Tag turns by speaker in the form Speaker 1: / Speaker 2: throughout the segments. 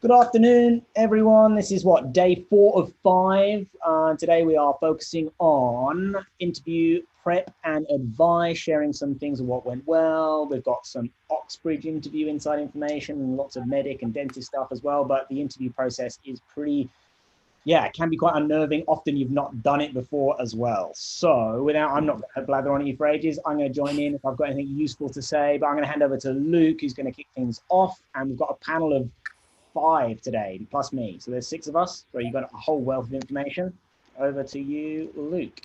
Speaker 1: Good afternoon, everyone. This is day 4 of 5. Today we are focusing on interview prep and advice, sharing some things of what went well. We've got some Oxbridge interview inside information and lots of medic and dentist stuff as well. But the interview process is it can be quite unnerving. Often you've not done it before as well. So I'm not going to blather on you for ages. I'm going to join in if I've got anything useful to say. But I'm going to hand over to Luke, who's going to kick things off. And we've got a panel of 5 today, plus me. So there's 6 of us. So you've got a whole wealth of information. Over to you, Luke.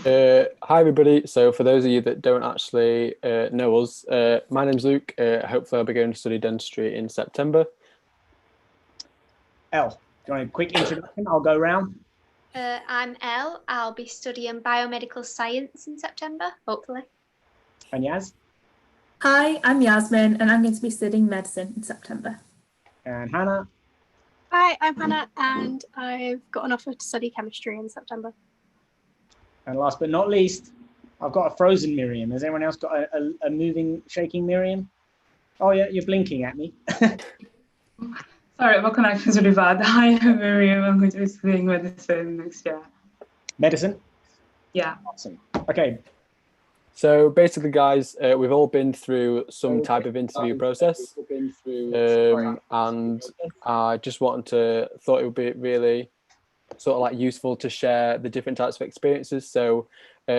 Speaker 2: Hi, everybody. So for those of you that don't actually know us, my name's Luke. Hopefully I'll be going to study dentistry in September.
Speaker 1: Elle, do you want a quick introduction? I'll go round.
Speaker 3: I'm Elle. I'll be studying biomedical science in September, hopefully.
Speaker 1: And Yaz?
Speaker 4: Hi, I'm Yasmin, and I'm going to be studying medicine in September.
Speaker 1: And Hannah?
Speaker 5: Hi, I'm Hannah, and I've got an offer to study chemistry in September.
Speaker 1: And last but not least, I've got a frozen Miriam. Has anyone else got a moving, shaking Miriam? Oh, yeah, you're blinking at me.
Speaker 6: Sorry, my connection's really bad. Hi, I'm Miriam. I'm going to be studying medicine next year.
Speaker 1: Medicine?
Speaker 6: Yeah.
Speaker 1: Awesome. Okay.
Speaker 2: So basically, guys, we've all been through some type of interview process, and I just thought it would be really sort of like useful to share the different types of experiences. So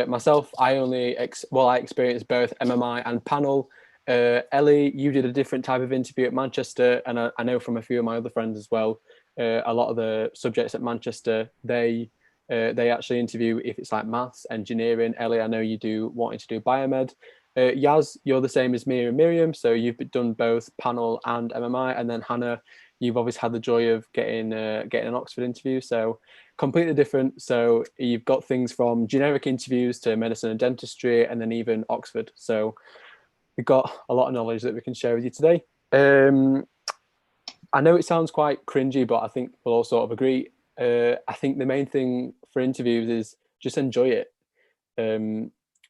Speaker 2: myself, I experienced both MMI and panel. Ellie, you did a different type of interview at Manchester, and I know from a few of my other friends as well, a lot of the subjects at Manchester, they actually interview if it's like maths, engineering. Ellie, I know you wanting to do biomed. Yaz, you're the same as me and Miriam, so you've done both panel and MMI, and then Hannah, you've obviously had the joy of getting an Oxford interview, so completely different. So you've got things from generic interviews to medicine and dentistry, and then even Oxford. So we've got a lot of knowledge that we can share with you today. I know it sounds quite cringy, but I think we'll all sort of agree. I think the main thing for interviews is just enjoy it,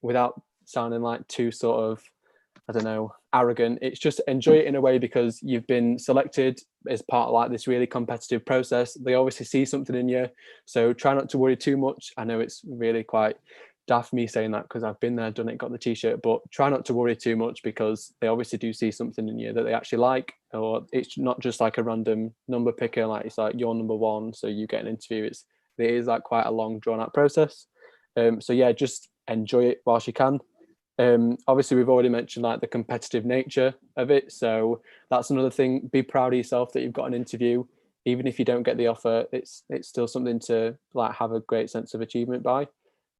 Speaker 2: without sounding like too sort of, I don't know, arrogant. It's just enjoy it in a way because you've been selected as part of like this really competitive process. They obviously see something in you, so try not to worry too much. I know it's really quite daft me saying that because I've been there, done it, got the t-shirt, but try not to worry too much because they obviously do see something in you that they actually like, or it's not just like a random number picker, like it's like you're number 1, so you get an interview. It is like quite a long drawn out process. So yeah, just enjoy it whilst you can. Obviously we've already mentioned like the competitive nature of it, so that's another thing. Be proud of yourself that you've got an interview. Even if you don't get the offer, it's still something to like have a great sense of achievement by.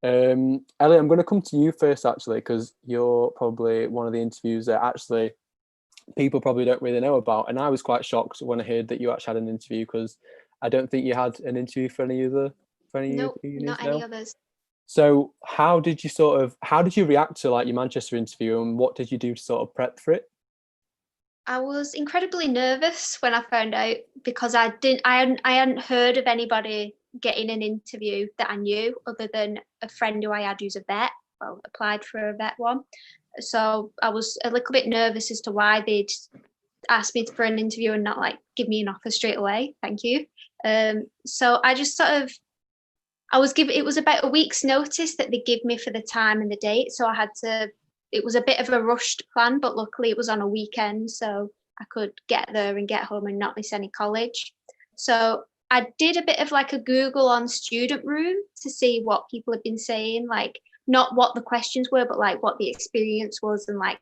Speaker 2: Ellie, I'm going to come to you first actually, because you're probably one of the interviews that actually people probably don't really know about, and I was quite shocked when I heard that you actually had an interview, because I don't think you had an interview for any other
Speaker 3: Nope, not any others.
Speaker 2: So how did you react to like your Manchester interview, and what did you do to sort of prep for it?
Speaker 3: I was incredibly nervous when I found out, because I hadn't heard of anybody getting an interview that I knew, other than a friend who I had who's a vet, applied for a vet one. So I was a little bit nervous as to why they'd asked me for an interview and not like give me an offer straight away. Thank you. So I just it was about a week's notice that they give me for the time and the date. So it was a bit of a rushed plan, but luckily it was on a weekend, so I could get there and get home and not miss any college. So I did a bit of like a Google on Student Room to see what people had been saying, like not what the questions were, but like what the experience was and like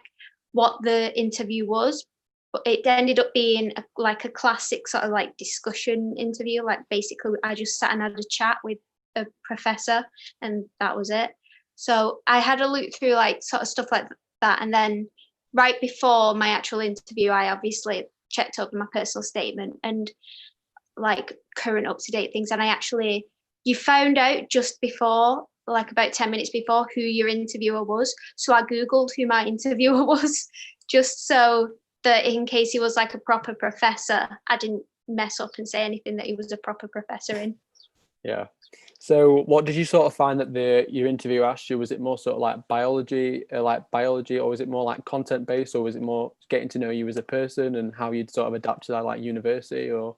Speaker 3: what the interview was. But it ended up being like a classic sort of like discussion interview. Like basically I just sat and had a chat with a professor, and that was it. So I had a look through like sort of stuff like that, and then right before my actual interview, I obviously checked up my personal statement and like current up-to-date things. And you found out just before, like about 10 minutes before, who your interviewer was. So I Googled who my interviewer was, just so that in case he was like a proper professor, I didn't mess up and say anything that he was a proper professor in.
Speaker 2: Yeah. So what did you sort of find that your interview asked you? Was it more sort of like biology, or was it more like content based, or was it more getting to know you as a person and how you'd sort of adapt to that like university? Or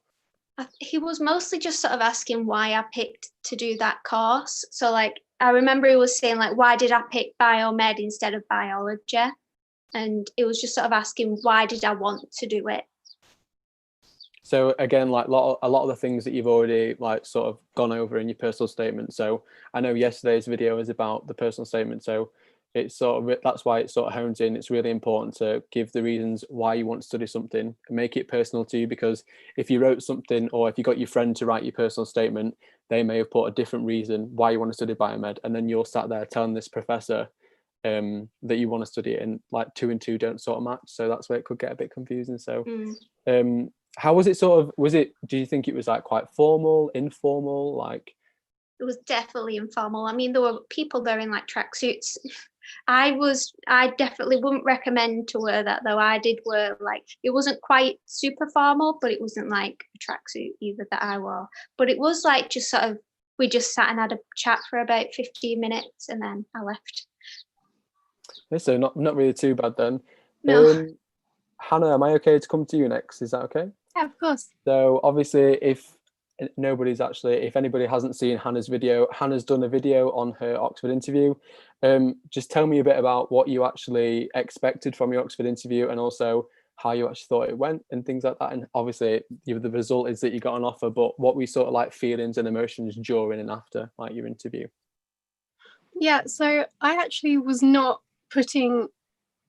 Speaker 3: He was mostly just sort of asking why I picked to do that course. So like I remember he was saying like, why did I pick biomed instead of biology? And it was just sort of asking why did I want to do it.
Speaker 2: so again, like a lot of the things that you've already like sort of gone over in your personal statement. So I know yesterday's video is about the personal statement. So it's sort of, that's why it sort of hones in. It's really important to give the reasons why you want to study something and make it personal to you, because if you wrote something, or if you got your friend to write your personal statement, they may have put a different reason why you want to study biomed, and then you're sat there telling this professor that you want to study it, and like 2 and 2 don't sort of match. So that's where it could get a bit confusing. So how was it do you think it was like quite formal, informal? Like,
Speaker 3: it was definitely informal. I mean, there were people there in like tracksuits. I definitely wouldn't recommend to wear that though. I did wear like, it wasn't quite super formal, but it wasn't like a tracksuit either that I wore. But it was like just sort of, we just sat and had a chat for about 15 minutes and then I left.
Speaker 2: so not really too bad then.
Speaker 3: No.
Speaker 2: Hannah, am I okay to come to you next? Is that okay?
Speaker 5: Yeah, of course.
Speaker 2: So obviously, if anybody hasn't seen Hannah's video, Hannah's done a video on her Oxford interview. Just tell me a bit about what you actually expected from your Oxford interview, and also how you actually thought it went and things like that. And obviously the result is that you got an offer, but what were sort of like feelings and emotions during and after like your interview?
Speaker 5: Yeah, so I actually was not putting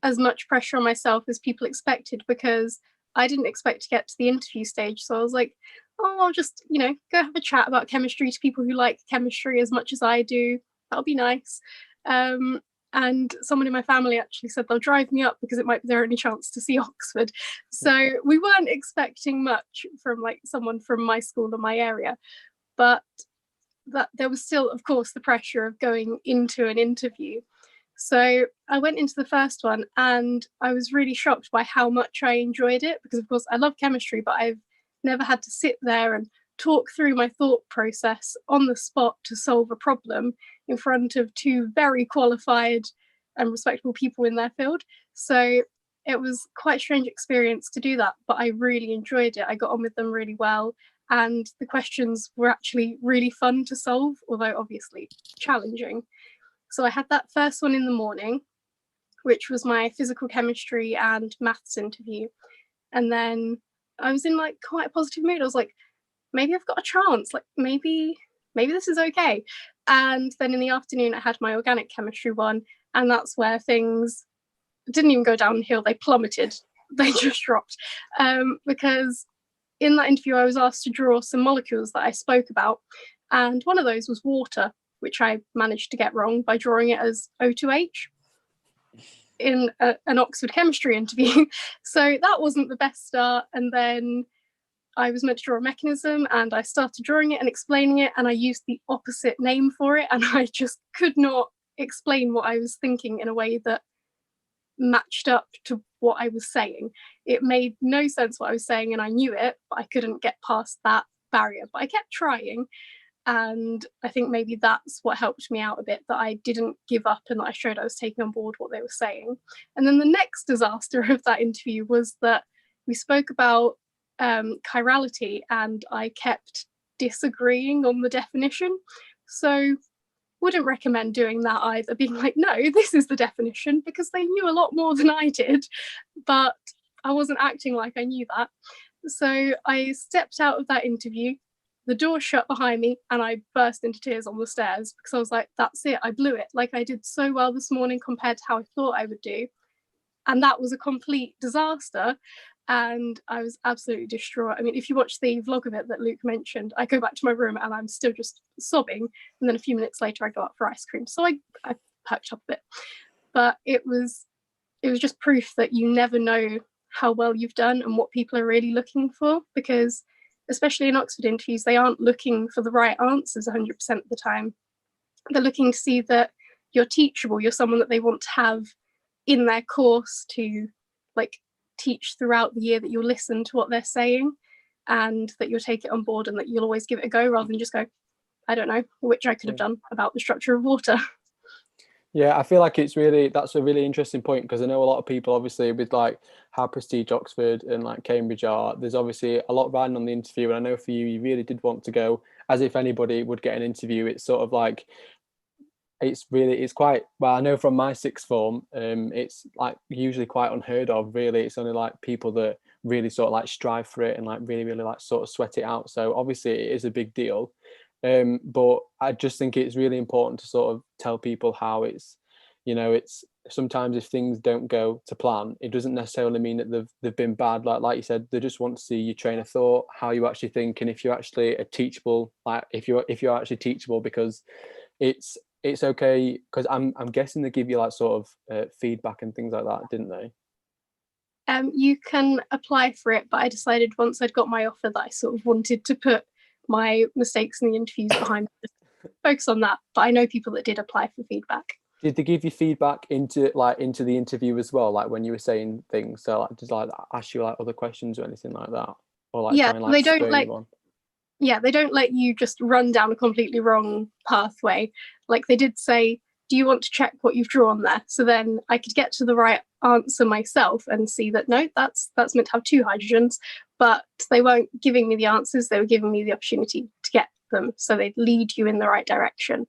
Speaker 5: as much pressure on myself as people expected, because I didn't expect to get to the interview stage. So I was like, oh, I'll just, go have a chat about chemistry to people who like chemistry as much as I do. That'll be nice. And someone in my family actually said they'll drive me up because it might be their only chance to see Oxford. So we weren't expecting much from like someone from my school or my area, but that there was still, of course, the pressure of going into an interview. So I went into the first one and I was really shocked by how much I enjoyed it, because of course I love chemistry, but I've never had to sit there and talk through my thought process on the spot to solve a problem in front of two very qualified and respectable people in their field. So it was quite a strange experience to do that, but I really enjoyed it. I got on with them really well, and the questions were actually really fun to solve, although obviously challenging. So I had that first one in the morning, which was my physical chemistry and maths interview. And then I was in like quite a positive mood. I was like, maybe I've got a chance, like maybe this is okay. And then in the afternoon I had my organic chemistry one, and that's where things didn't even go downhill, they plummeted. They just dropped. Because in that interview I was asked to draw some molecules that I spoke about, and one of those was water, which I managed to get wrong by drawing it as O2H in an Oxford chemistry interview. So that wasn't the best start. And then I was meant to draw a mechanism, and I started drawing it and explaining it, and I used the opposite name for it, and I just could not explain what I was thinking in a way that matched up to what I was saying. It made no sense what I was saying, and I knew it, but I couldn't get past that barrier. But I kept trying, and I think maybe that's what helped me out a bit, that I didn't give up and that I showed I was taking on board what they were saying. And then the next disaster of that interview was that we spoke about chirality, and I kept disagreeing on the definition. So wouldn't recommend doing that either, being like, no, this is the definition, because they knew a lot more than I did, but I wasn't acting like I knew that. So I stepped out of that interview, the door shut behind me, and I burst into tears on the stairs, because I was like, that's it, I blew it. Like, I did so well this morning compared to how I thought I would do, and that was a complete disaster. And I was absolutely distraught. I mean, if you watch the vlog of it that Luke mentioned, I go back to my room and I'm still just sobbing, and then a few minutes later I go out for ice cream. So I perked up a bit, but it was just proof that you never know how well you've done and what people are really looking for, because especially in Oxford interviews, they aren't looking for the right answers 100% of the time. They're looking to see that you're teachable, you're someone that they want to have in their course to like teach throughout the year, that you'll listen to what they're saying and that you'll take it on board and that you'll always give it a go, rather than just go, I don't know, which I could have done about the structure of water.
Speaker 2: Yeah, I feel like that's a really interesting point, because I know a lot of people, obviously, with like how prestige Oxford and like Cambridge are, there's obviously a lot riding on the interview. And I know for you, you really did want to go, as if anybody would get an interview. It's sort of like, it's quite, well, I know from my sixth form, it's like usually quite unheard of, really. It's only like people that really sort of like strive for it and like really, really like sort of sweat it out. So obviously it is a big deal. But I just think it's really important to sort of tell people how it's sometimes if things don't go to plan, it doesn't necessarily mean that they've been bad. Like you said, they just want to see your train of thought, how you actually think, and if you're actually a teachable, like if you're actually teachable, because it's okay, because I'm guessing they give you like sort of feedback and things like that, didn't they?
Speaker 5: You can apply for it, but I decided once I'd got my offer that I sort of wanted to put my mistakes in the interviews behind me, focus on that. But I know people that did apply for feedback.
Speaker 2: Did they give you feedback into the interview as well, like when you were saying things? So like, does like ask you like other questions or anything like that, or like try and like
Speaker 5: they don't
Speaker 2: spur
Speaker 5: like
Speaker 2: you on?
Speaker 5: Yeah, they don't let you just run down a completely wrong pathway. Like they did say, do you want to check what you've drawn there? So then I could get to the right answer myself and see that, no, that's meant to have 2 hydrogens, but they weren't giving me the answers. They were giving me the opportunity to get them. So they'd lead you in the right direction.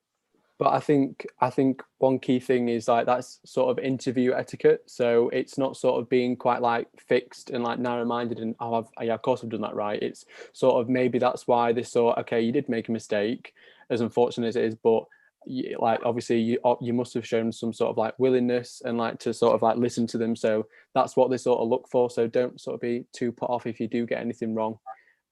Speaker 2: But I think one key thing is like that's sort of interview etiquette. So it's not sort of being quite like fixed and like narrow-minded and of course I've done that right. It's sort of maybe that's why they saw, okay, you did make a mistake, as unfortunate as it is, but like obviously you must have shown some sort of like willingness and like to sort of like listen to them. So that's what they sort of look for. So don't sort of be too put off if you do get anything wrong.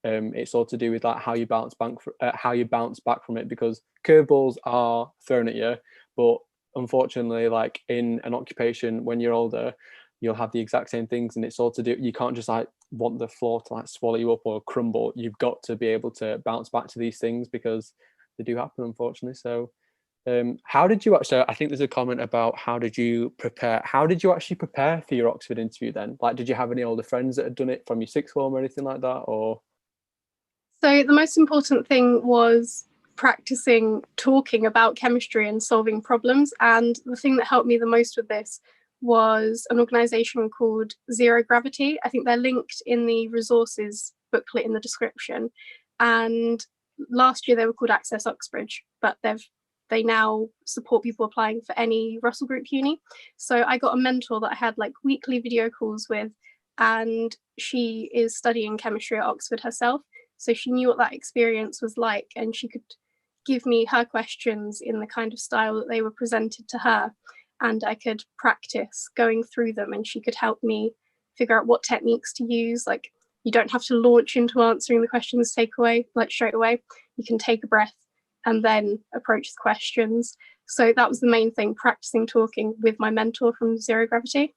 Speaker 2: It's all to do with like how you bounce back from it, because curveballs are thrown at you, but unfortunately, like in an occupation when you're older, you'll have the exact same things, and it's all to do, you can't just like want the floor to like swallow you up or crumble. You've got to be able to bounce back to these things because they do happen, unfortunately. So how did you actually, I think there's a comment about how did you actually prepare for your Oxford interview then? Like, did you have any older friends that had done it from your sixth form or anything like that, or?
Speaker 5: So the most important thing was practicing talking about chemistry and solving problems. And the thing that helped me the most with this was an organisation called Zero Gravity. I think they're linked in the resources booklet in the description. And last year they were called Access Oxbridge, but they now support people applying for any Russell Group uni. So I got a mentor that I had like weekly video calls with, and she is studying chemistry at Oxford herself. So she knew what that experience was like, and she could give me her questions in the kind of style that they were presented to her. And I could practice going through them, and she could help me figure out what techniques to use. Like, you don't have to launch into answering the questions straight away. You can take a breath and then approach the questions. So that was the main thing, practicing talking with my mentor from Zero Gravity.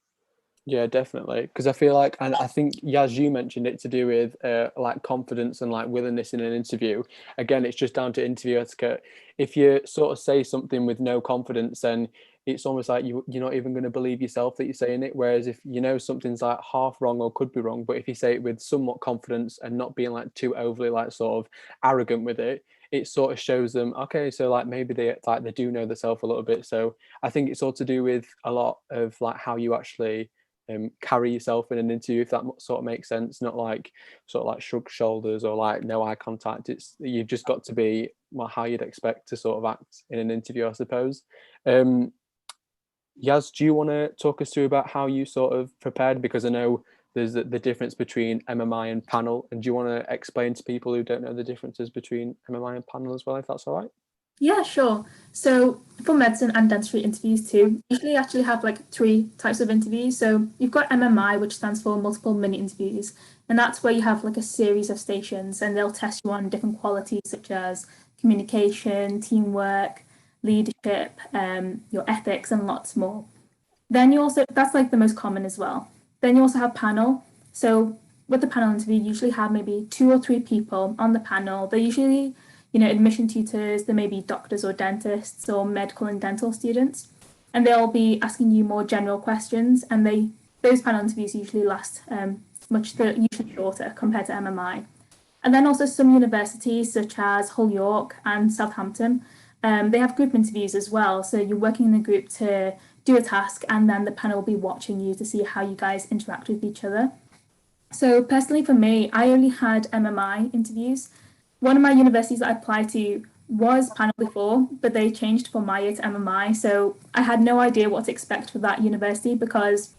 Speaker 2: Yeah, definitely. Because I feel like, and I think Yaz, you mentioned it to do with like confidence and like willingness in an interview. Again, it's just down to interview etiquette. If you sort of say something with no confidence, then it's almost like you're not even going to believe yourself that you're saying it. Whereas if you know something's like half wrong or could be wrong, but if you say it with somewhat confidence and not being like too overly like sort of arrogant with it, it sort of shows them, okay, so like maybe they do know themselves a little bit. So I think it's all to do with a lot of like how you actually carry yourself in an interview, if that sort of makes sense. Not like sort of like shrug shoulders or like no eye contact. It's, you've just got to be how you'd expect to sort of act in an interview, I suppose. Yaz, do you want to talk us through about how you sort of prepared? Because I know there's the difference between MMI and panel, and do you want to explain to people who don't know the differences between MMI and panel as well, if that's all right?
Speaker 4: Yeah, sure. So for medicine and dentistry interviews too, usually actually have like 3 types of interviews. So you've got MMI, which stands for multiple mini interviews, and that's where you have like a series of stations, and they'll test you on different qualities such as communication, teamwork, leadership, your ethics, and lots more. Then you also, that's like the most common as well. Then you also have panel. So with the panel interview, you usually have maybe 2 or 3 people on the panel. They're usually admission tutors, there may be doctors or dentists or medical and dental students, and they'll be asking you more general questions, and those panel interviews usually last usually shorter compared to MMI. And then also some universities such as Hull York and Southampton, they have group interviews as well. So you're working in a group to do a task, and then the panel will be watching you to see how you guys interact with each other. So personally for me, I only had MMI interviews. One of my universities that I applied to was panel before, but they changed from my year to MMI. So I had no idea what to expect for that university because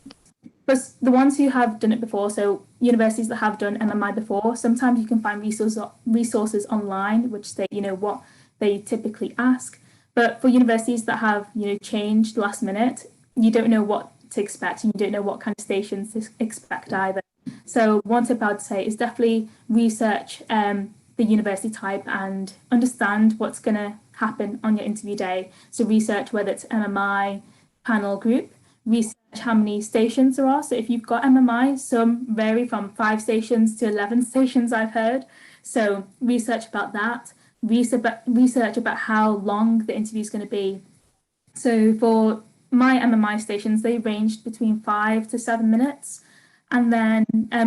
Speaker 4: the ones who have done it before, so universities that have done MMI before, sometimes you can find resources online which state, what they typically ask. But for universities that have, changed last minute, you don't know what to expect and you don't know what kind of stations to expect either. So one tip I would say is definitely research the university type and understand what's going to happen on your interview day. So research whether it's MMI, panel, group, research how many stations there are. So if you've got MMI, some vary from 5 stations to 11 stations, I've heard. So research about that, research about how long the interview is going to be. So for my MMI stations, they ranged between 5 to 7 minutes. And then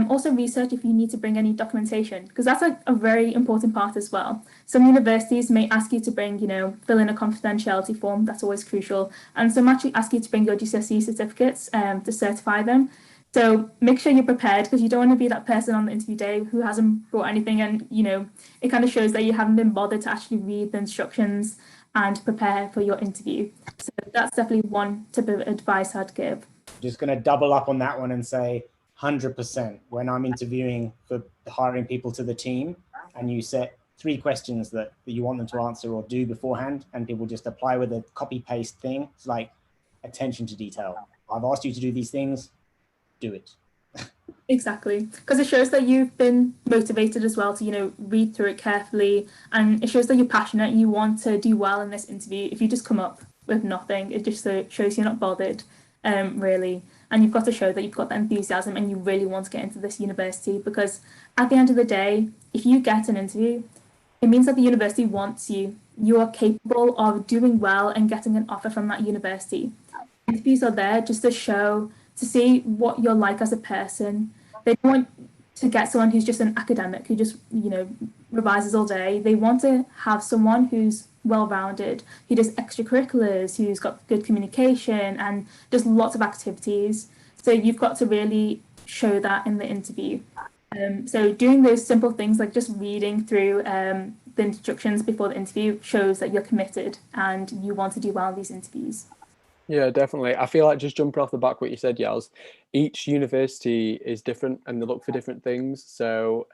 Speaker 4: also research if you need to bring any documentation, because that's a very important part as well. Some universities may ask you to bring, fill in a confidentiality form. That's always crucial. And some actually ask you to bring your GCSE certificates to certify them. So make sure you're prepared, because you don't want to be that person on the interview day who hasn't brought anything, and it kind of shows that you haven't been bothered to actually read the instructions and prepare for your interview. So that's definitely one tip of advice I'd give.
Speaker 1: Just going to double up on that one and say 100%. When I'm interviewing for hiring people to the team, and you set 3 questions that you want them to answer or do beforehand, and people just apply with a copy paste thing, it's like attention to detail. I've asked you to do these things, do it.
Speaker 4: Exactly, because it shows that you've been motivated as well to read through it carefully, and it shows that you're passionate, you want to do well in this interview. If you just come up with nothing, it just shows you're not bothered, really. And you've got to show that you've got that enthusiasm and you really want to get into this university, because at the end of the day, if you get an interview, it means that the university wants you. You are capable of doing well and getting an offer from that university. Interviews are there just to see what you're like as a person. They don't want to get someone who's just an academic, who just, revises all day. They want to have someone who's well-rounded, who does extracurriculars, who's got good communication and does lots of activities. So you've got to really show that in the interview. So doing those simple things like just reading through the instructions before the interview shows that you're committed and you want to do well in these interviews.
Speaker 2: Yeah, definitely. I feel like just jumping off the back what you said, Yaz, each university is different and they look for different things. So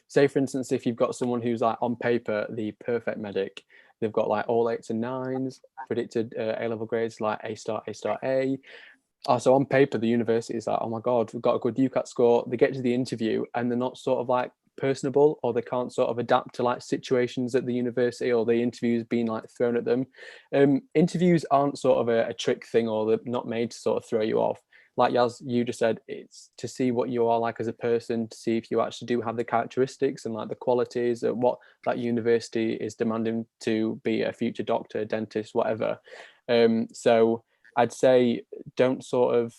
Speaker 2: say, for instance, if you've got someone who's like on paper, the perfect medic, they've got like all 8s and 9s, predicted A-level grades like A star, A star, A. So on paper, the university is like, oh my God, we've got a good UCAT score. They get to the interview and they're not sort of like personable, or they can't sort of adapt to like situations at the university, or the interviews being like thrown at them. Interviews aren't sort of a trick thing, or they're not made to sort of throw you off. Like Yaz, you just said, it's to see what you are like as a person, to see if you actually do have the characteristics and like the qualities of what that university is demanding to be a future doctor, dentist, whatever. So I'd say don't sort of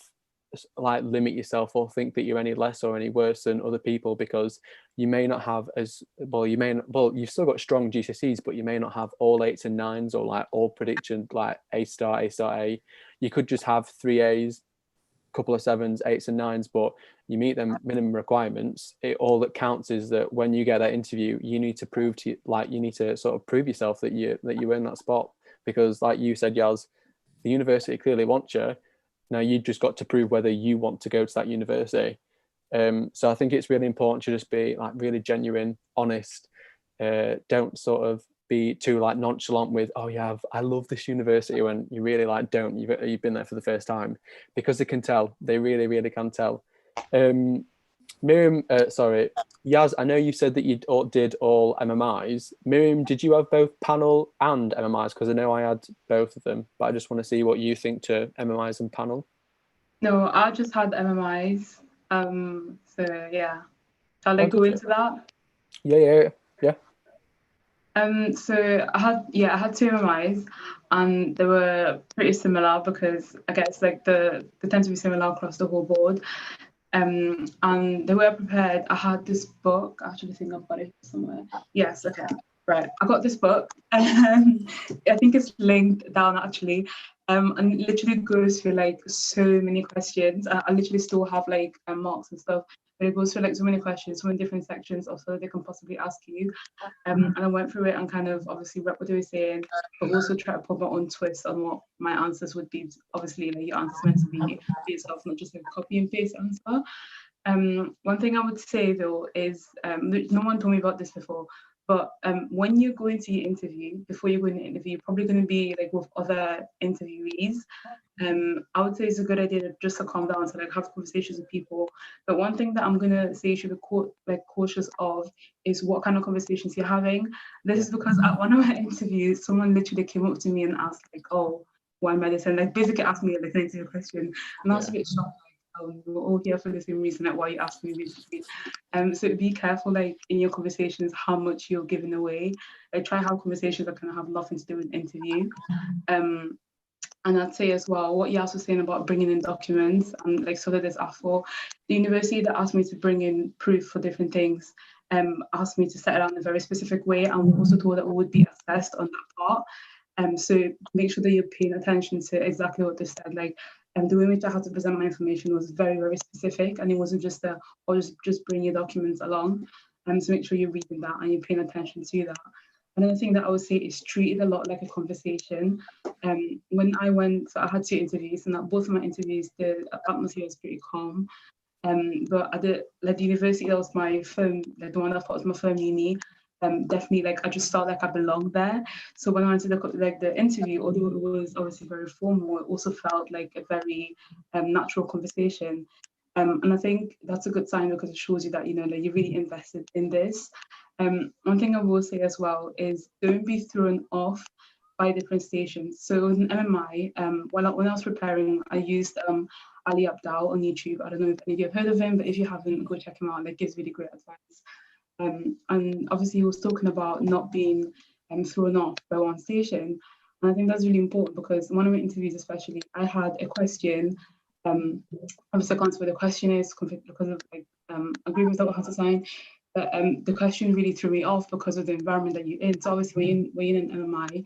Speaker 2: like limit yourself or think that you're any less or any worse than other people, because you may not have as well, you've still got strong GCSEs, but you may not have all 8s and 9s or like all prediction like A star, A star, A. You could just have 3 A's, couple of 7s, 8s and 9s, but you meet them minimum requirements. All that counts is that when you get that interview, you need to prove to you need to sort of prove yourself that you in that spot, because like you said, Yaz, the university clearly wants you. Now you just got to prove whether you want to go to that university. So I think it's really important to just be like really genuine, honest. Don't sort of be too like nonchalant with, oh yeah, I love this university, when you really like don't. You've been there for the first time, because they can tell. They really, really can tell. Miriam, Yaz, I know you said that you did all MMIs. Miriam, did you have both panel and MMIs? Because I know I had both of them, but I just want to see what you think to MMIs and panel.
Speaker 6: No, I just had MMIs. So yeah, shall I go into that?
Speaker 2: Yeah.
Speaker 6: So I had 2 MMIs, and they were pretty similar, because I guess like they tend to be similar across the whole board. And the way I prepared, I had this book. I actually think I've got it somewhere. Yes, okay. Right, I got this book, and I think it's linked down actually, and it literally goes through like so many questions. I literally still have like marks and stuff, but it goes through like so many questions, so many different sections of so they can possibly ask you. And I went through it and kind of obviously read what they were saying, but also try to put my own twist on what my answers would be. Obviously, like your answers meant to be based off, not just like a copy and paste answer. One thing I would say though is no one told me about this before, but when you go into your interview, before you go into the interview, you're probably going to be like with other interviewees. I would say it's a good idea just to calm down, to like have conversations with people. But one thing that I'm gonna say you should be cautious of is what kind of conversations you're having. This is because at one of my interviews, someone literally came up to me and asked like, "Oh, why medicine?" Like basically asked me like an interview question, and I was a bit shocked. We're all here for the same reason, like why you asked me basically. So be careful like in your conversations how much you're giving away. Like try have conversations that kind of have nothing to do with interview. And I'd say as well, what you're also saying about bringing in documents and like so that there's AFO, the university that asked me to bring in proof for different things, asked me to set it out in a very specific way, and we also told that we would be assessed on that part. So make sure that you're paying attention to exactly what they said. Like, the way in which I had to present my information was very, very specific, and it wasn't just just bring your documents along. So make sure you're reading that and you're paying attention to that. Another thing that I would say is treat it a lot like a conversation. When I went, so I had 2 interviews, and at both of my interviews, the atmosphere was pretty calm. But at the university, that was my firm, like the one I thought was my firm uni. Definitely, like I just felt like I belonged there. So when I went to the interview, although it was obviously very formal, it also felt like a very natural conversation. And I think that's a good sign because it shows you that like you're really invested in this. One thing I will say as well is don't be thrown off by different stations. So in MMI, when I was preparing, I used Ali Abdal on YouTube. I don't know if any of you have heard of him, but if you haven't, go check him out. Like, gives really great advice. And obviously he was talking about not being thrown off by one station. And I think that's really important because one of my interviews especially, I had a question, obviously I can't say what the question is because of like agreements that we had to sign, but the question really threw me off because of the environment that you're in. So obviously when you're in MMI,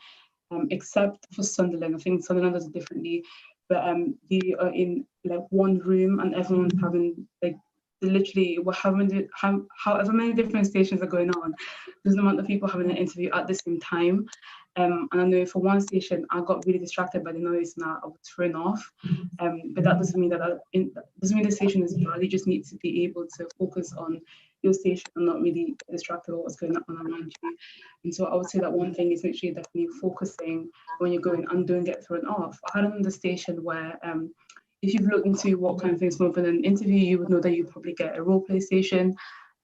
Speaker 6: except for Sunderland, I think Sunderland does it differently, but you are in like one room and everyone's having like literally however many different stations are going on, there's an amount of people having an interview at the same time. And I know for one station I got really distracted by the noise and I was thrown off. But that doesn't mean doesn't mean the station is bad. You just need to be able to focus on your station and not really get distracted by what's going on around you. And so I would say that one thing is make sure you're definitely focusing when you're going and don't get thrown off. I had another station where if you've looked into what kind of things come up in an interview, you would know that you probably get a role play station.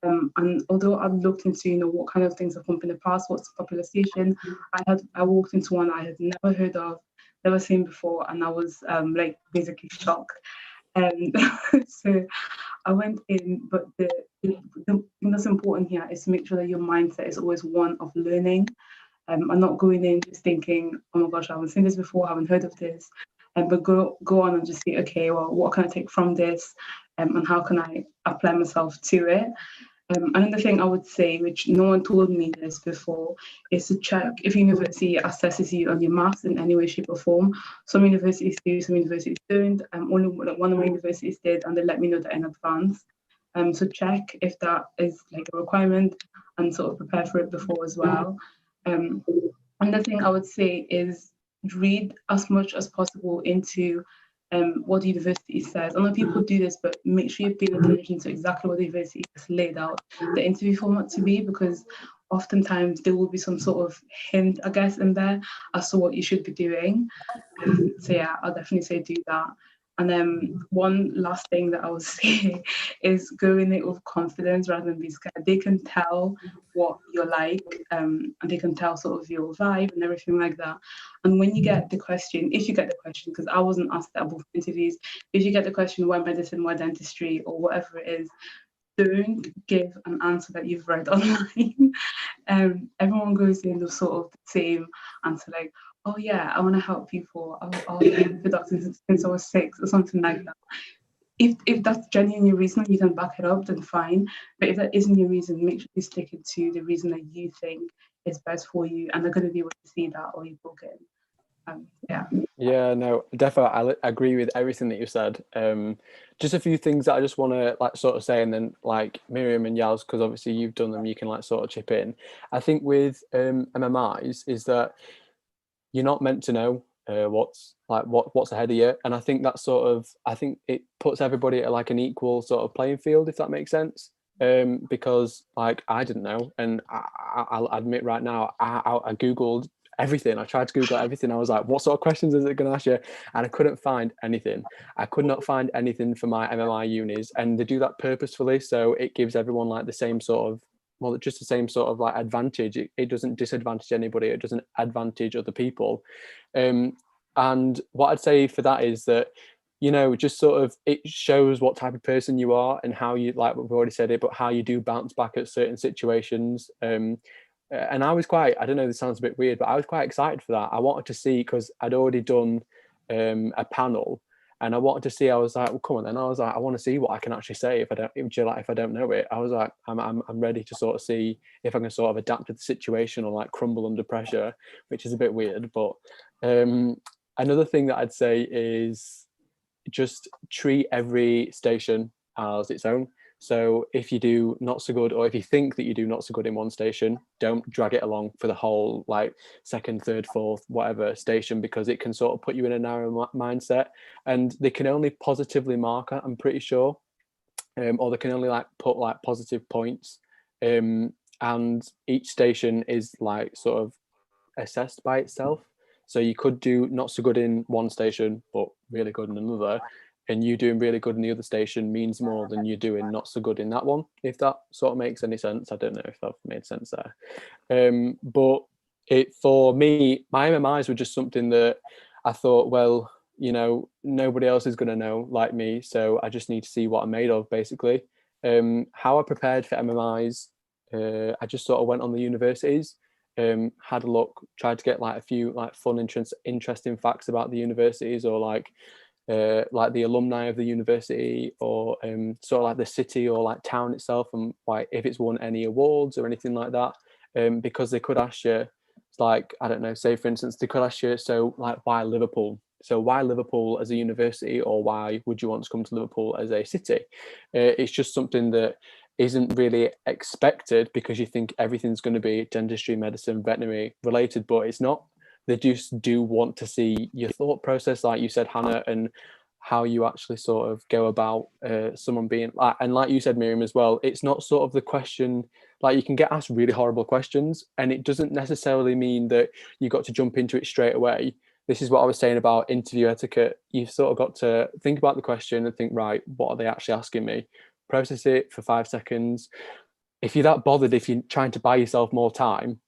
Speaker 6: And although I've looked into, what kind of things have come up in the past, what's a popular station, I walked into one I had never heard of, never seen before, and I was like basically shocked. So I went in, but the thing that's important here is to make sure that your mindset is always one of learning. I'm not going in just thinking, oh my gosh, I haven't seen this before, I haven't heard of this. But go on and just say, okay, well, what can I take from this, and how can I apply myself to it? Another thing I would say, which no one told me this before, is to check if university assesses you on your maths in any way, shape, or form. Some universities do, some universities don't. Only one of my universities did, and they let me know that in advance. So check if that is like a requirement and sort of prepare for it before as well. Another thing I would say is read as much as possible into what the university says. I know people do this, but make sure you're paying attention to exactly what the university has laid out the interview format to be, because oftentimes there will be some sort of hint, I guess, in there as to what you should be doing. So yeah, I'll definitely say do that. And then one last thing that I would say is go in it with confidence rather than be scared. They can tell what you're like, and they can tell sort of your vibe and everything like that. And when you get the question, if you get the question, because I wasn't asked that at both interviews, if you get the question, why medicine, why dentistry, or whatever it is, don't give an answer that you've read online. Everyone goes in the sort of the same answer, like, oh yeah, I want to help people. I've been the doctor since I was 6 or something like that. if that's genuinely your reason, you can back it up, then fine. But if that isn't your reason, make sure you stick it to the reason that you think is best for you, and they're going to be able to see that, or you book it.
Speaker 2: Yeah, no, definitely. I agree with everything that you said. Just a few things that I just want to like sort of say, and then like Miriam and Yaz, because obviously you've done them, you can like sort of chip in. I think with MMIs is that you're not meant to know what's ahead of you, and I think that sort of, I think it puts everybody at like an equal sort of playing field, if that makes sense. Because like I didn't know, and I'll admit right now, I googled everything. I tried to Google everything. I was like, what sort of questions is it going to ask you? And I couldn't find anything. I could not find anything for my MMI unis, and they do that purposefully, so it gives everyone like the same sort of, well, just the same sort of like advantage. It doesn't disadvantage anybody. It doesn't advantage other people. And what I'd say for that is that, you know, just sort of, it shows what type of person you are and how you, like we've already said it, but how you do bounce back at certain situations. And I was quite, I don't know, this sounds a bit weird, but I was quite excited for that. I wanted to see, because I'd already done a panel, and I wanted to see, I was like, well, come on then. I was like, I want to see what I can actually say if I don't know it. I was like, I'm ready to sort of see if I can sort of adapt to the situation or like crumble under pressure, which is a bit weird. But another thing that I'd say is just treat every station as its own. So if you do not so good, or if you think that you do not so good in one station, don't drag it along for the whole like second, third, fourth, whatever station, because it can sort of put you in a narrow mindset, and they can only positively mark it, I'm pretty sure, or they can only like put like positive points, and each station is like sort of assessed by itself. So you could do not so good in one station, but really good in another. And you doing really good in the other station means more than you doing not so good in that one, if that sort of makes any sense. I don't know if that made sense there. But for me, my MMIs were just something that I thought, well, you know, nobody else is going to know like me, so I just need to see what I'm made of, basically. How I prepared for MMIs, I just sort of went on the universities, had a look, tried to get like a few like fun, interesting facts about the universities, or like the alumni of the university, or sort of like the city or like town itself, and like if it's won any awards or anything like that, because they could ask you, like, I don't know, say for instance, they could ask you, so like, why Liverpool? So why Liverpool as a university, or why would you want to come to Liverpool as a city? It's just something that isn't really expected, because you think everything's going to be dentistry, medicine, veterinary related, but it's not. They just do want to see your thought process, like you said, Hannah, and how you actually sort of go about someone being, and like you said, Miriam, as well, it's not sort of the question, like you can get asked really horrible questions, and it doesn't necessarily mean that you got to jump into it straight away. This is what I was saying about interview etiquette. You've sort of got to think about the question and think, right, what are they actually asking me? Process it for 5 seconds. If you're that bothered, if you're trying to buy yourself more time,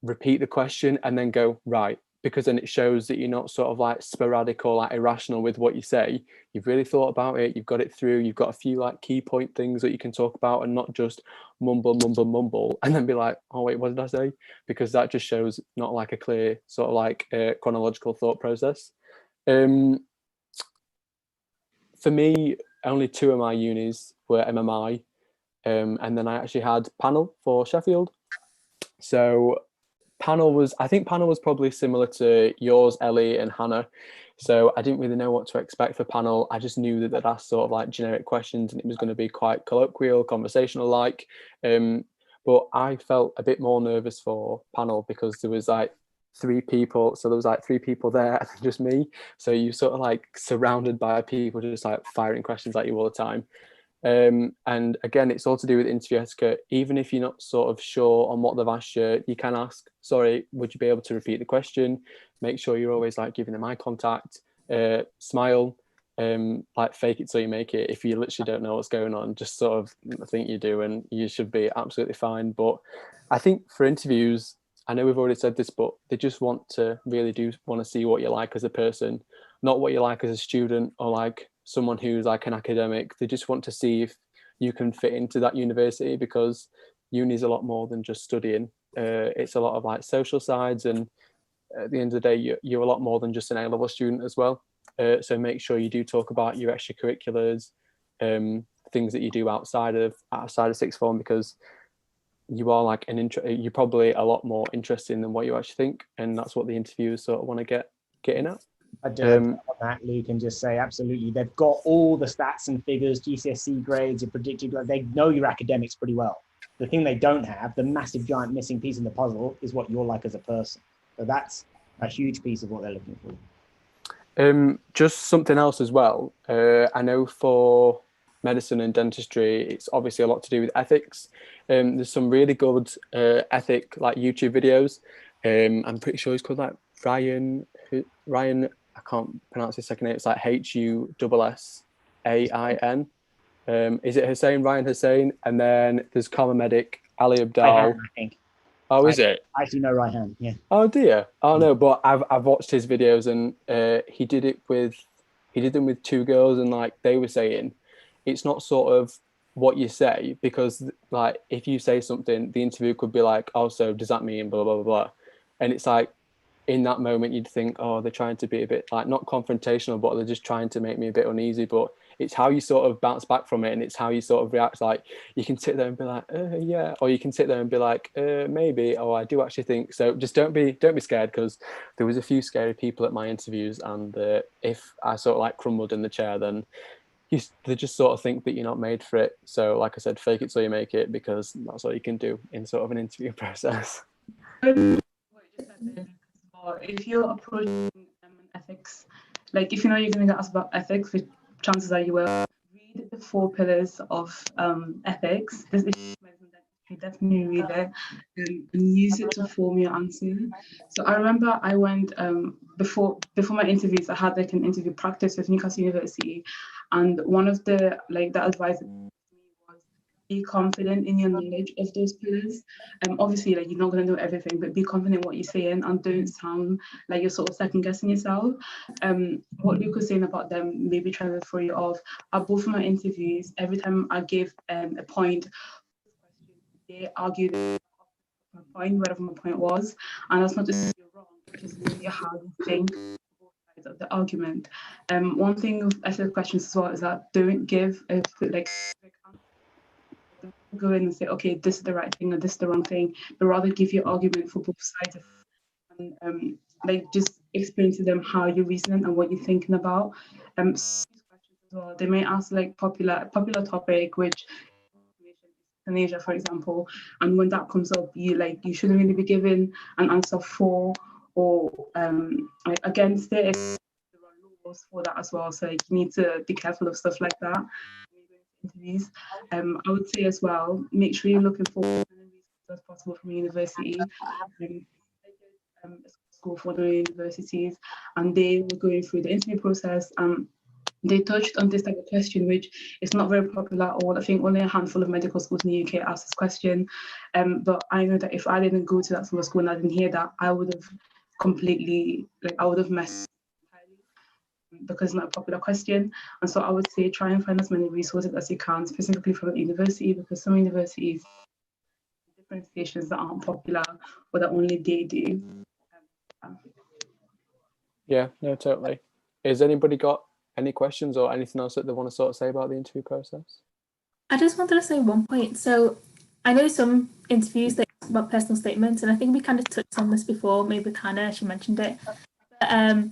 Speaker 2: repeat the question and then go, right, because then it shows that you're not sort of like sporadic or like irrational with what you say. You've really thought about it, you've got it through, you've got a few like key point things that you can talk about, and not just mumble and then be like, oh wait, what did I say? Because that just shows not like a clear sort of like chronological thought process. For me, only 2 of my unis were MMI, and then I actually had panel for Sheffield. So I think panel was probably similar to yours, Ellie and Hannah. So I didn't really know what to expect for panel. I just knew that they'd ask sort of like generic questions, and it was going to be quite colloquial, conversational like. But I felt a bit more nervous for panel, because there was like 3 people. So there was like 3 people there and just me. So you sort of like surrounded by people just like firing questions at you all the time. And again, it's all to do with interview etiquette. Even if you're not sort of sure on what they've asked you, you can ask, sorry, would you be able to repeat the question? Make sure you're always like giving them eye contact, smile, like fake it till you make it. If you literally don't know what's going on, just sort of think you do, and you should be absolutely fine. But I think for interviews, I know we've already said this, but they just want to see what you're like as a person, not what you're like as a student or like someone who's like an academic. They just want to see if you can fit into that university, because uni is a lot more than just studying. It's a lot of like social sides, and at the end of the day, you're a lot more than just an A-level student as well. So make sure you do talk about your extracurriculars, things that you do outside of sixth form, because you are like you're probably a lot more interesting than what you actually think, and that's what the interviewers sort of want to get in at.
Speaker 1: I do on that, Luke, and just say absolutely. They've got all the stats and figures, GCSE grades, your predicted grades. They know your academics pretty well. The thing they don't have, the massive giant missing piece in the puzzle, is what you're like as a person. So that's a huge piece of what they're looking for.
Speaker 2: Just something else as well. I know for medicine and dentistry, it's obviously a lot to do with ethics. There's some really good ethic like YouTube videos. I'm pretty sure he's called like Ryan. I can't pronounce his second name. It's like HUSSAIN. Is it Hussein? Ryan Hussein. And then there's Karma Medic Ali Abdal.
Speaker 1: I think.
Speaker 2: Oh, is it?
Speaker 1: I actually know Ryan. Yeah.
Speaker 2: Oh dear. Oh no, but I've watched his videos, and he did them with two girls, and like they were saying, it's not sort of what you say, because like if you say something, the interview could be like, oh, so does that mean blah blah blah blah, and it's like in that moment you'd think, oh, they're trying to be a bit like not confrontational, but they're just trying to make me a bit uneasy. But it's how you sort of bounce back from it, and it's how you sort of react. Like you can sit there and be like, yeah, or you can sit there and be like, maybe, or I do actually think so. Just don't be scared, because there was a few scary people at my interviews, and if I sort of like crumbled in the chair, then they just sort of think that you're not made for it. So like I said, fake it till you make it, because that's all you can do in sort of an interview process.
Speaker 6: If you're approaching ethics, like if you know you're going to get asked about ethics, which chances are you will, read the 4 pillars of ethics. This is you definitely read it and use it to form your answer. So I remember I went before my interviews, I had like an interview practice with Newcastle University, and one of the advice was be confident in your knowledge of those pillars. Obviously, like you're not going to know everything, but be confident in what you're saying and don't sound like you're sort of second guessing yourself. What Luke was saying about them maybe trying to throw you off. At both of my interviews, every time I gave a point, they argued my point, whatever my point was, and that's not just you're wrong, it's just really how you think both sides of the argument. One thing with ethical questions as well is that don't give a go in and say, okay, this is the right thing or this is the wrong thing, but rather give your argument for both sides and just explain to them how you're reasoning and what you're thinking about. Questions as well. They may ask like popular topic, which in Asia, for example, and when that comes up, you shouldn't really be giving an answer for or against it. There are laws for that as well, so you need to be careful of stuff like that. Interviews. I would say as well, make sure you're looking for as many resources as possible from a university. School for the universities, and they were going through the interview process. They touched on this type of question, which is not very popular, or I think only a handful of medical schools in the UK ask this question. But I know that if I didn't go to that sort of school and I didn't hear that, I would have completely, I would have messed because it's not a popular question. And so I would say try and find as many resources as you can, specifically from a university, because some universities have different stations that aren't popular or that only they do.
Speaker 2: Yeah, no, totally. Has anybody got any questions or anything else that they want to sort of say about the interview process? I
Speaker 4: just wanted to say one point. So I know some interviews that ask about personal statements, and I think we kind of touched on this before, maybe with Hannah, she mentioned it. But,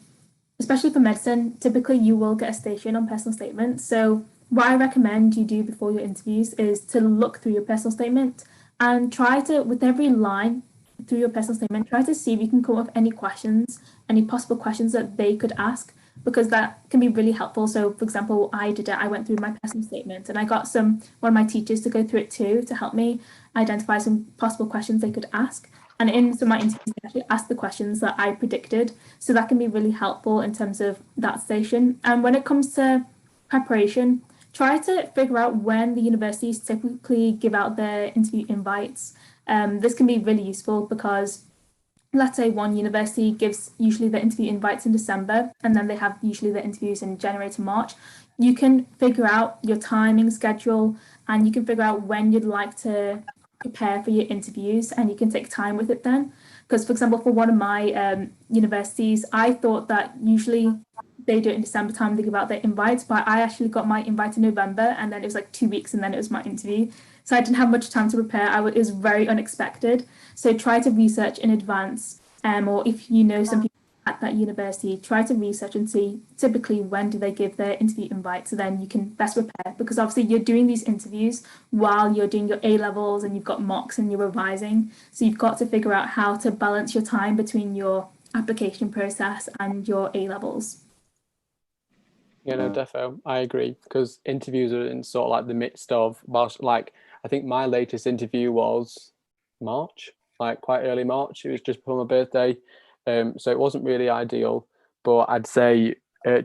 Speaker 4: especially for medicine, typically you will get a station on personal statements. So what I recommend you do before your interviews is to look through your personal statement and try to, with every line through your personal statement, try to see if you can come up with any questions, any possible questions that they could ask, because that can be really helpful. So for example, I went through my personal statement and I got one of my teachers to go through it too, to help me identify some possible questions they could ask. And in some of my interviews, they actually asked the questions that I predicted. So that can be really helpful in terms of that station. And when it comes to preparation, try to figure out when the universities typically give out their interview invites. This can be really useful because, let's say one university gives usually the interview invites in December, and then they have usually the interviews in January to March. You can figure out your timing schedule, and you can figure out when you'd like to prepare for your interviews, and you can take time with it then. Because for example, for one of my universities, I thought that usually they do it in December time, they give out their invites, but I actually got my invite in November, and then it was like 2 weeks, and then it was my interview. So I didn't have much time to prepare. It was very unexpected. So try to research in advance, or if you know some people at that university, try to research and see typically when do they give their interview invite, so then you can best prepare, because obviously you're doing these interviews while you're doing your A levels and you've got mocks and you're revising. So you've got to figure out how to balance your time between your application process and your A levels.
Speaker 2: Yeah, no, defo. I agree, because interviews are in sort of like the midst of, like, I think my latest interview was March, like quite early March. It was just before my birthday. So it wasn't really ideal, but I'd say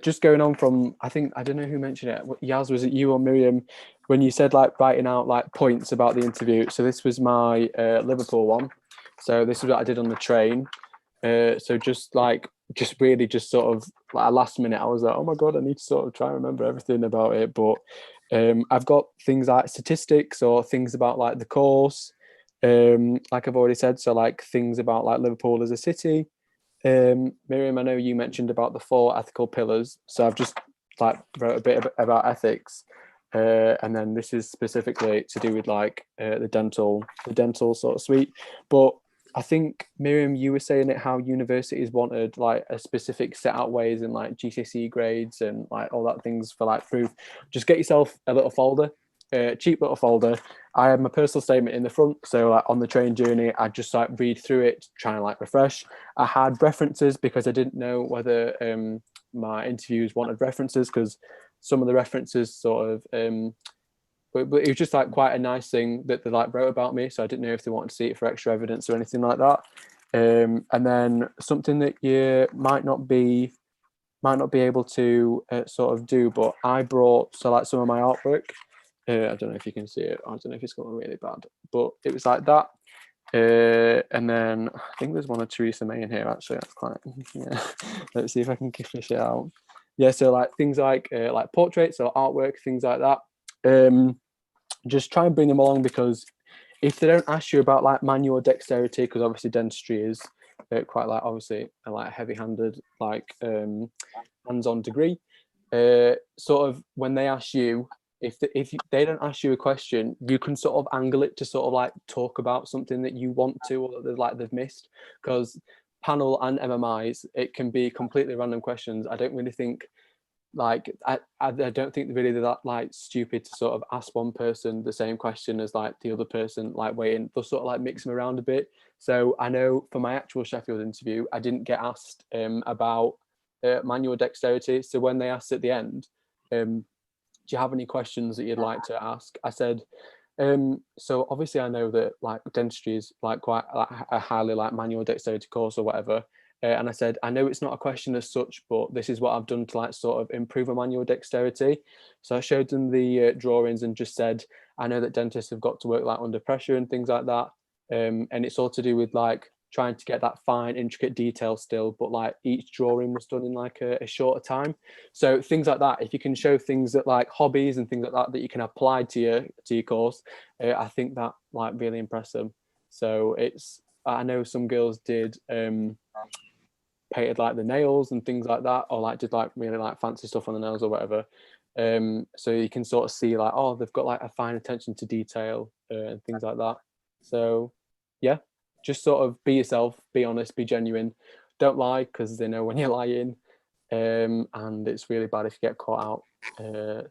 Speaker 2: just going on from, I don't know who mentioned it. Yaz, was it you or Miriam, when you said like writing out like points about the interview? So this was my Liverpool one. So this is what I did on the train. So just really sort of like last minute, I was like, oh my God, I need to sort of try and remember everything about it. But I've got things like statistics or things about like the course, like I've already said. So like things about like Liverpool as a city. Miriam, I know you mentioned about the 4 ethical pillars. So I've just like wrote a bit about ethics. And then this is specifically to do with like the dental sort of suite. But I think, Miriam, you were saying it, how universities wanted like a specific set out ways in like GCSE grades and like all that things for like proof. Just get yourself a little folder, cheap little folder. I have my personal statement in the front, so like on the train journey, I just like read through it, try and like refresh. I had references because I didn't know whether my interviews wanted references, because some of the references sort of but it was just like quite a nice thing that they like wrote about me, so I didn't know if they wanted to see it for extra evidence or anything like that. And then something that you might not be able to sort of do, but I brought, so like some of my artwork. I don't know if you can see it. I don't know if it's going really bad, but it was like that. And then I think there's one of Theresa May in here actually. That's quite, yeah. Let's see if I can fish it out. Yeah, so like things like portraits or artwork, things like that. Just try and bring them along, because if they don't ask you about like manual dexterity, because obviously dentistry is quite like obviously a like heavy-handed like hands-on degree. Sort of when they ask you, if they don't ask you a question, you can sort of angle it to sort of like talk about something that you want to, or that like they've missed, because panel and MMIs, it can be completely random questions. I don't really think like I don't think really they're that like stupid to sort of ask one person the same question as like the other person like waiting. They'll sort of like mix them around a bit. So I know for my actual Sheffield interview, I didn't get asked about manual dexterity. So when they asked at the end, do you have any questions that you'd like to ask? I said, so obviously I know that like dentistry is like quite like a highly like manual dexterity course or whatever. And I said, I know it's not a question as such, but this is what I've done to like sort of improve my manual dexterity. So I showed them the drawings and just said, I know that dentists have got to work like under pressure and things like that. And it's all to do with like trying to get that fine, intricate detail still, but like each drawing was done in like a shorter time. So things like that, if you can show things that like hobbies and things like that that you can apply to your course, I think that like really impressed them. So I know some girls did painted like the nails and things like that, or like did like really like fancy stuff on the nails or whatever. So you can sort of see like, oh, they've got like a fine attention to detail and things like that. So yeah, just sort of be yourself, be honest, be genuine, don't lie, because they know when you're lying, and it's really bad if you get caught out.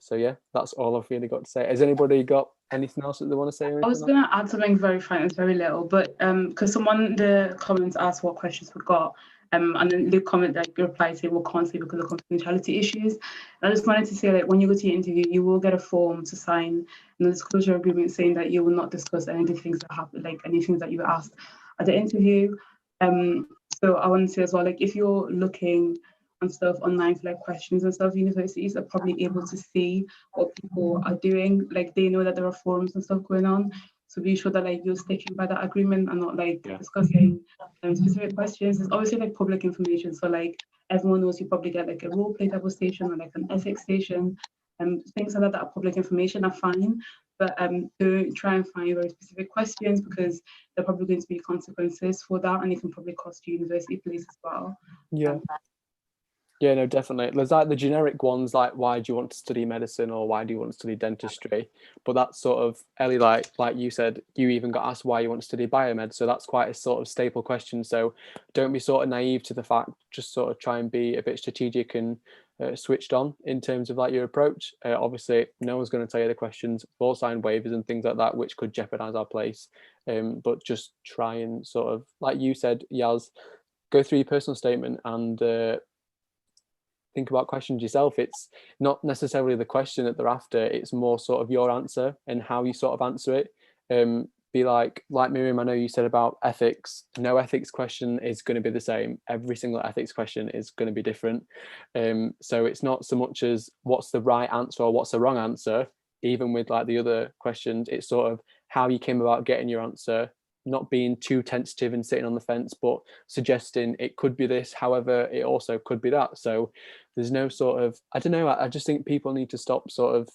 Speaker 2: So yeah, that's all I've really got to say. Has anybody got anything else that they want to say?
Speaker 6: I was going to add something very fine. It's very little, but because someone in the comments asked what questions we got, and then the comment like replied saying we can't say because of confidentiality issues. I just wanted to say that when you go to your interview, you will get a form to sign and a disclosure agreement saying that you will not discuss any of the things that happen, like any things that you were asked at the interview. So I want to say as well, like if you're looking and stuff online for like questions and stuff, universities are probably able to see what people are doing. Like they know that there are forums and stuff going on. So be sure that like you're sticking by that agreement and not like discussing specific questions. It's obviously like public information. So like everyone knows you probably get like a role play type of station or like an ethics station. Things like that are public information are fine. But don't try and find very specific questions, because there are probably going to be consequences for that, and it can probably cost you university place as well.
Speaker 2: Yeah. Yeah, no, definitely. There's like the generic ones, like why do you want to study medicine or why do you want to study dentistry? But that's sort of, Ellie, like you said, you even got asked why you want to study biomed. So that's quite a sort of staple question. So don't be sort of naive to the fact. Just sort of try and be a bit strategic and switched on in terms of like your approach. Obviously, no one's going to tell you the questions. We'll sign waivers and things like that, which could jeopardize our place. But just try and sort of, like you said, Yaz, go through your personal statement and think about questions yourself. It's not necessarily the question that they're after, it's more sort of your answer and how you sort of answer it. Be like Miriam, I know you said about ethics. No ethics question is going to be the same. Every single ethics question is going to be different. So it's not so much as what's the right answer or what's the wrong answer. Even with like the other questions, it's sort of how you came about getting your answer, not being too tentative and sitting on the fence, but suggesting it could be this, however, it also could be that. So there's no sort of, I don't know, I just think people need to stop sort of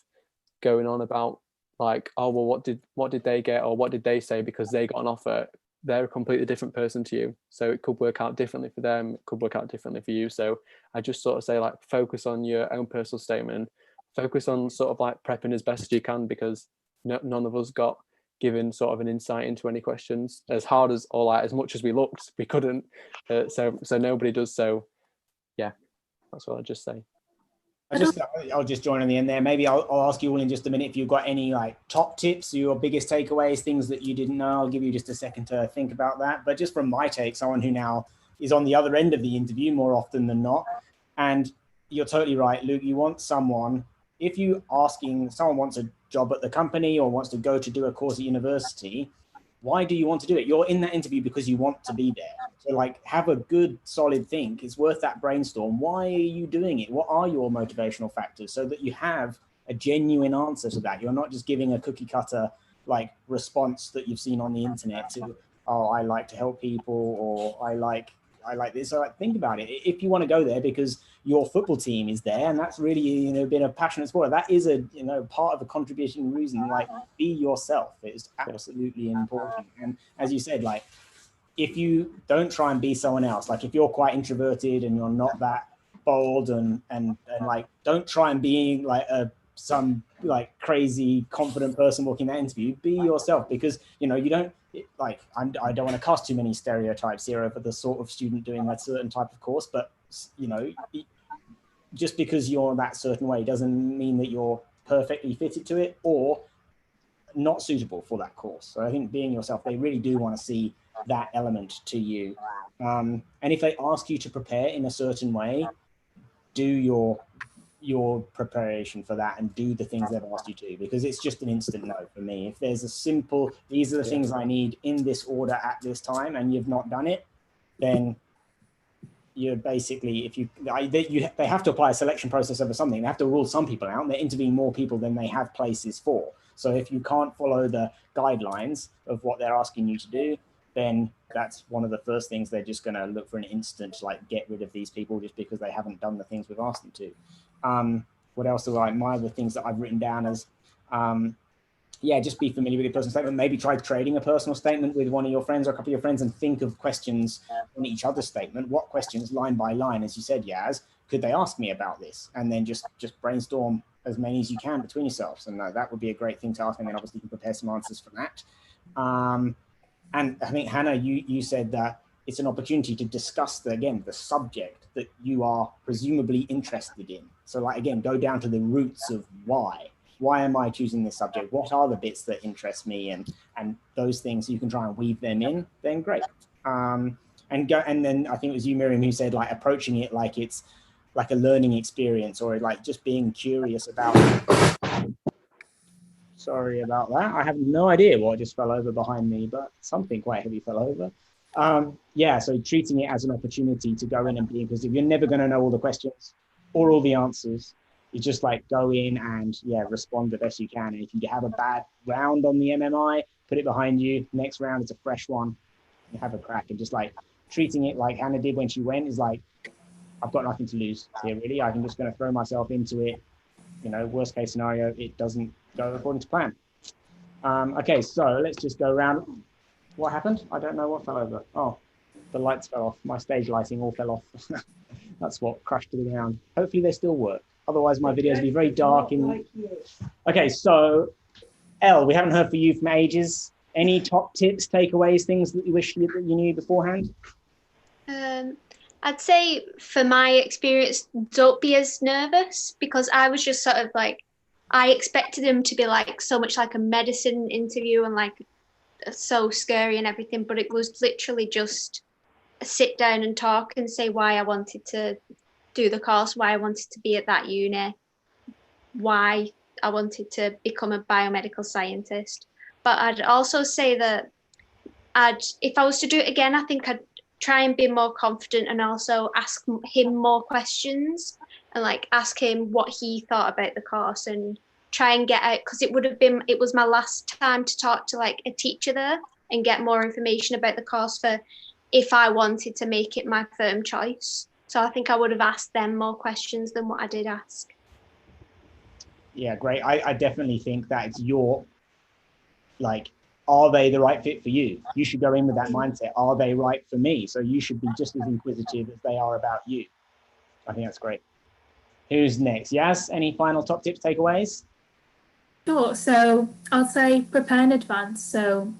Speaker 2: going on about like, oh, well, what did they get or what did they say because they got an offer? They're a completely different person to you. So it could work out differently for them, it could work out differently for you. So I just sort of say like, focus on your own personal statement, focus on sort of like prepping as best as you can, because none of us got given sort of an insight into any questions as hard as, or like as much as we looked, we couldn't. So nobody does. So yeah, that's what I'd just say.
Speaker 1: I'll just join on the end there. Maybe I'll ask you all in just a minute if you've got any like top tips, your biggest takeaways, things that you didn't know. I'll give you just a second to think about that. But just from my take, someone who now is on the other end of the interview more often than not, and you're totally right, Luke, you want someone, if you asking someone wants a job at the company or wants to go to do a course at university, why do you want to do it? You're in that interview because you want to be there. So like have a good solid think. It's worth that brainstorm. Why are you doing it? What are your motivational factors, so that you have a genuine answer to that? You're not just giving a cookie cutter like response that you've seen on the internet to, oh, I like to help people, or I like this. So like, think about it. If you want to go there because your football team is there and that's really been a passionate sport, that is a part of a contributing reason. Like, be yourself. It's absolutely important. And as you said, like, if you don't try and be someone else, like if you're quite introverted and you're not that bold and like, don't try and be like some like crazy confident person walking that interview. Be yourself, because you don't like, I don't want to cast too many stereotypes here over the sort of student doing that certain type of course, but just because you're that certain way doesn't mean that you're perfectly fitted to it or not suitable for that course. So I think being yourself, they really do want to see that element to you. And if they ask you to prepare in a certain way, do your preparation for that and do the things they've asked you to, because it's just an instant no for me. If there's a simple, these are the things I need in this order at this time, and you've not done it, then you're basically, they have to apply a selection process over something. They have to rule some people out, and they're interviewing more people than they have places for. So if you can't follow the guidelines of what they're asking you to do, then that's one of the first things they're just going to look for, an instant to like get rid of these people just because they haven't done the things we've asked them to. What else are my other things that I've written down as, just be familiar with your personal statement. Maybe try trading a personal statement with one of your friends or a couple of your friends and think of questions on each other's statement. What questions, line by line, as you said, Yaz, could they ask me about this? And then just brainstorm as many as you can between yourselves. And that would be a great thing to ask. And then obviously you can prepare some answers for that. And I think, Hannah, you said that it's an opportunity to discuss the subject that you are presumably interested in. So like, again, go down to the roots of why am I choosing this subject? What are the bits that interest me? And those things, you can try and weave them in, then great. And then I think it was you, Miriam, who said like approaching it like it's like a learning experience, or like just being curious about it. Sorry about that. I have no idea what just fell over behind me, but something quite heavy fell over. So treating it as an opportunity to go in and be inquisitive. You're never going to know all the questions or all the answers. You just like go in and respond the best you can. And if you have a bad round on the MMI, put it behind you. Next round is a fresh one. You have a crack, and just like treating it like Hannah did when she went, is like, I've got nothing to lose here, really. I'm just going to throw myself into it. Worst case scenario, it doesn't go according to plan. Okay, so let's just go around. What happened? I don't know what fell over. Oh, the lights fell off. My stage lighting all fell off. That's what crashed to the ground. Hopefully they still work. Otherwise my videos will be very dark. Okay, so Elle, we haven't heard from you from ages. Any top tips, takeaways, things that you wish you knew beforehand?
Speaker 3: I'd say for my experience, don't be as nervous, because I was just sort of like, I expected them to be like so much like a medicine interview and like so scary and everything, but it was literally just a sit down and talk and say why I wanted to do the course, why I wanted to be at that uni, why I wanted to become a biomedical scientist. But I'd also say that if I was to do it again, I think I'd try and be more confident and also ask him more questions and like ask him what he thought about the course and try and get out, because it was my last time to talk to like a teacher there and get more information about the course for if I wanted to make it my firm choice. So I think I would have asked them more questions than what I did ask.
Speaker 1: Yeah, great. I definitely think that it's your, like, are they the right fit for you? You should go in with that mindset. Are they right for me? So you should be just as inquisitive as they are about you. I think that's great. Who's next? Yas, any final top tips, takeaways?
Speaker 4: Sure. So I'll say prepare in advance. So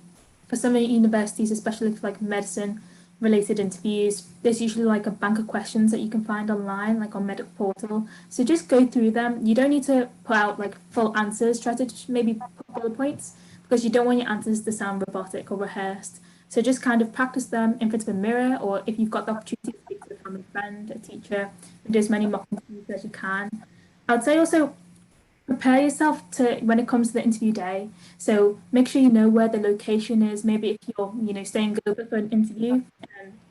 Speaker 4: for some universities, especially for like medicine related interviews, there's usually like a bank of questions that you can find online, like on Medic Portal. So just go through them. You don't need to put out like full answers. Try to maybe put bullet points, because you don't want your answers to sound robotic or rehearsed. So just kind of practice them in front of a mirror, or if you've got the opportunity to speak to a family friend, a teacher, and do as many mock interviews as you can. I would say also prepare yourself to when it comes to the interview day. So make sure you know where the location is. Maybe if you're staying over for an interview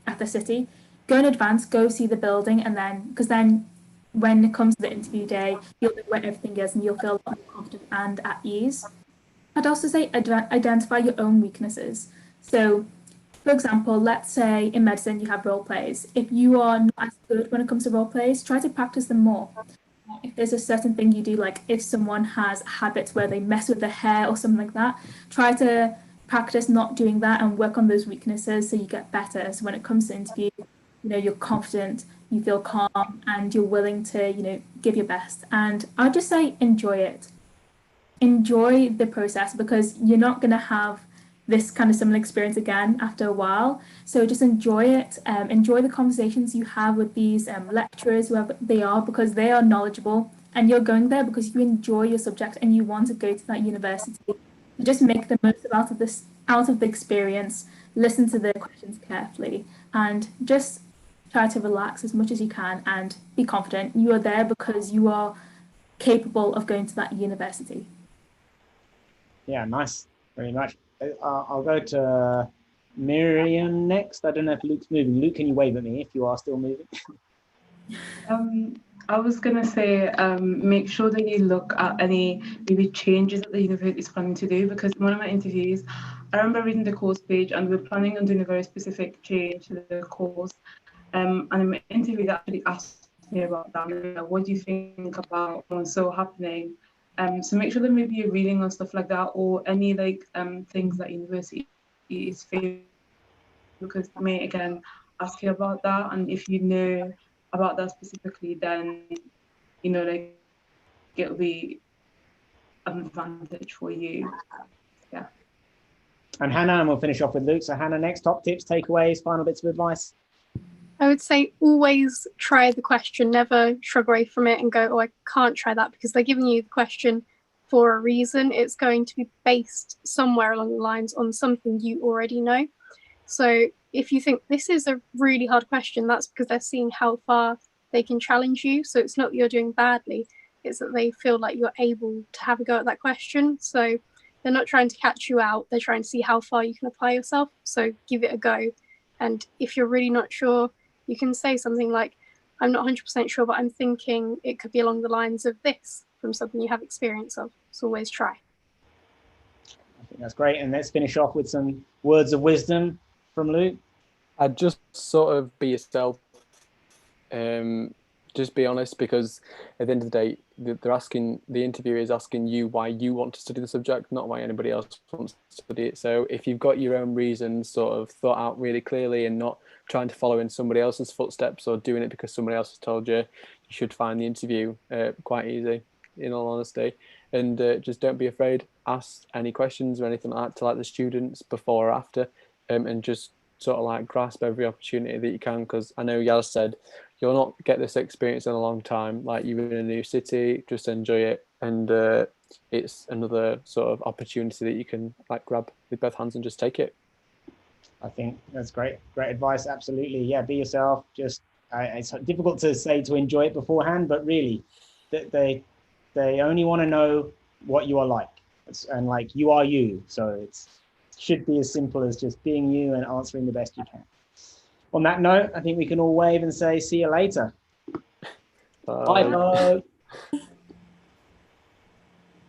Speaker 4: at the city, go in advance, go see the building, and then when it comes to the interview day, you'll know where everything is and you'll feel a lot more confident and at ease. I'd also say identify your own weaknesses. So, for example, let's say in medicine you have role plays. If you are not as good when it comes to role plays, try to practice them more. If there's a certain thing you do, like if someone has habits where they mess with their hair or something like that, try to practice not doing that and work on those weaknesses so you get better. So when it comes to interview, you're confident, you feel calm, and you're willing to, give your best. And I'd just say enjoy it. Enjoy the process, because you're not going to have this kind of similar experience again after a while. So just enjoy it. Enjoy the conversations you have with these lecturers, whoever they are, because they are knowledgeable, and you're going there because you enjoy your subject and you want to go to that university. Just make the most out of the experience. Listen to the questions carefully, and just try to relax as much as you can and be confident. You are there because you are capable of going to that university.
Speaker 1: Yeah, nice. Very much. I'll go to Miriam next. I don't know if Luke's moving. Luke, can you wave at me if you are still moving?
Speaker 6: I was going to say, make sure that you look at any maybe changes that the university is planning to do, because in one of my interviews, I remember reading the course page and we were planning on doing a very specific change to the course. And in my interview, they actually asked me about that. What do you think about what's so happening? So make sure that maybe you're reading on stuff like that, or any things that university is facing, because they may again ask you about that, and if you know about that specifically, then it'll be an advantage for you. Yeah.
Speaker 1: And Hannah, and we'll finish off with Luke. So Hannah, next, top tips, takeaways, final bits of advice.
Speaker 5: I would say always try the question, never shrug away from it and go, oh, I can't try that, because they're giving you the question for a reason. It's going to be based somewhere along the lines on something you already know. So if you think this is a really hard question, that's because they're seeing how far they can challenge you. So it's not that you're doing badly, it's that they feel like you're able to have a go at that question. So they're not trying to catch you out, they're trying to see how far you can apply yourself. So give it a go. And if you're really not sure, you can say something like, I'm not 100% sure, but I'm thinking it could be along the lines of this, from something you have experience of. So always try.
Speaker 1: I think that's great. And let's finish off with some words of wisdom from Luke.
Speaker 2: I'd just sort of be yourself. just be honest, because at the end of the day, the interviewer is asking you why you want to study the subject, not why anybody else wants to study it. So if you've got your own reasons sort of thought out really clearly and not trying to follow in somebody else's footsteps or doing it because somebody else has told you, you should find the interview quite easy, in all honesty. And just don't be afraid. Ask any questions or anything like that to like the students before or after, and just sort of like grasp every opportunity that you can, because I know Yaz said you'll not get this experience in a long time. Like, you're in a new city, just enjoy it, and it's another sort of opportunity that you can like grab with both hands and just take it.
Speaker 1: I think that's great advice. Absolutely, yeah. Be yourself. Just it's difficult to say to enjoy it beforehand, but really, they only want to know what you are like, and like you are you. So it should be as simple as just being you and answering the best you can. On that note, I think we can all wave and say, see you later.
Speaker 2: Bye.
Speaker 1: Bye.